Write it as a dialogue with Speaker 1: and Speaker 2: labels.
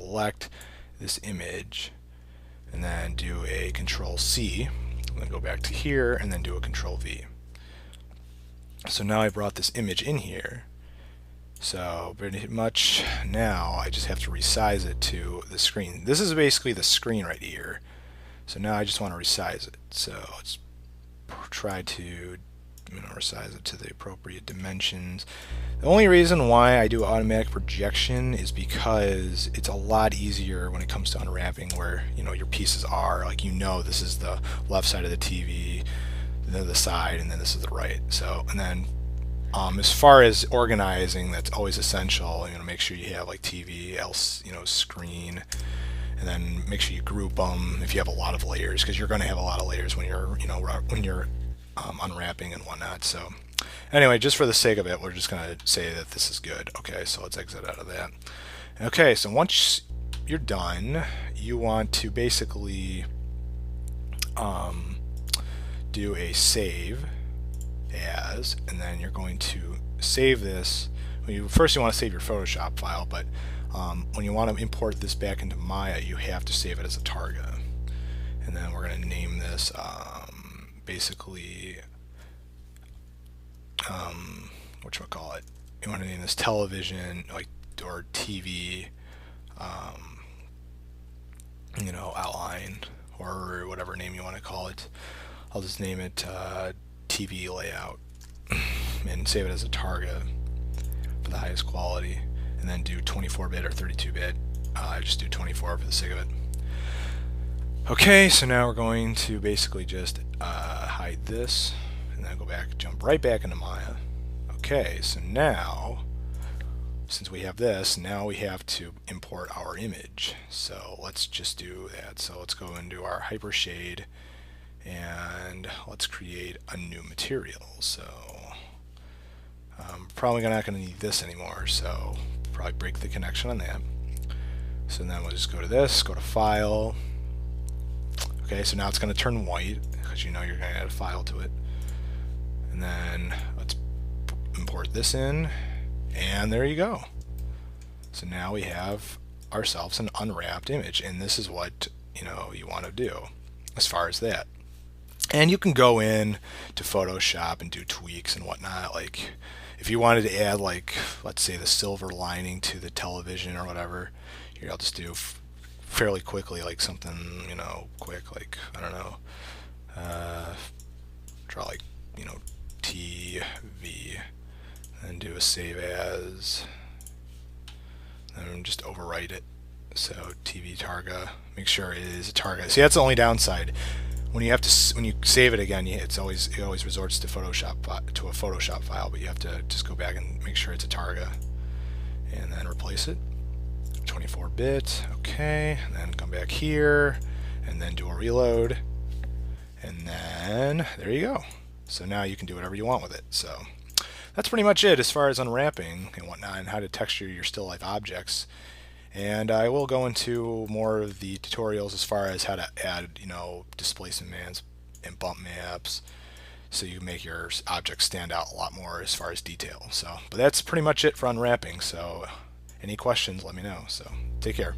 Speaker 1: select this image and then do a Control C, and then go back to here and then do a Control V. So now I brought this image in here. So pretty much now I just have to resize it to the screen. This is basically the screen right here. So now I just want to resize it. So let's try to resize it to the appropriate dimensions. The only reason why I do automatic projection is because it's a lot easier when it comes to unwrapping, where your pieces are like, this is the left side of the TV, then the side, and then this is the right. So, and then as far as organizing, that's always essential. Make sure you have like TV, else screen, and then make sure you group them if you have a lot of layers, because you're going to have a lot of layers when you're unwrapping and whatnot. So anyway, just for the sake of it, we're just going to say that this is good. Okay, so let's exit out of that. Okay, so once you're done, you want to basically do a save as, and then you're going to save this. First you want to save your Photoshop file, but when you want to import this back into Maya, you have to save it as a Targa. And then we're going to name this basically whatchamacallit. You want to name this television, like, or TV outline, or whatever name you want to call it. I'll just name it TV layout and save it as a Targa for the highest quality, and then do 24-bit or 32-bit. I just do 24 for the sake of it. Okay, so now we're going to basically just hide this and then go back, jump right back into Maya. Okay, so now since we have this, now we have to import our image. So let's just do that. So let's go into our hypershade and let's create a new material. So probably not going to need this anymore, so probably break the connection on that. So then we'll just go to this, go to File. Okay, so now it's going to turn white because you're going to add a file to it. And then let's import this in, and there you go. So now we have ourselves an unwrapped image, and this is what you want to do as far as that. And you can go in to Photoshop and do tweaks and whatnot. Like if you wanted to add, like, let's say the silver lining to the television or whatever, here I'll just do fairly quickly, like something quick, like I don't know, draw like TV, and do a save as, and just overwrite it. So TV Targa, make sure it is a Targa. See, that's the only downside. When you save it again, it always resorts to a Photoshop file, but you have to just go back and make sure it's a Targa, and then replace it. 24-bit, okay, and then come back here, and then do a reload, and then there you go. So now you can do whatever you want with it. So that's pretty much it as far as unwrapping and whatnot, and how to texture your still life objects. And I will go into more of the tutorials as far as how to add, displacement maps and bump maps, so you can make your objects stand out a lot more as far as detail. So, but that's pretty much it for unwrapping. So, any questions, let me know. So, take care.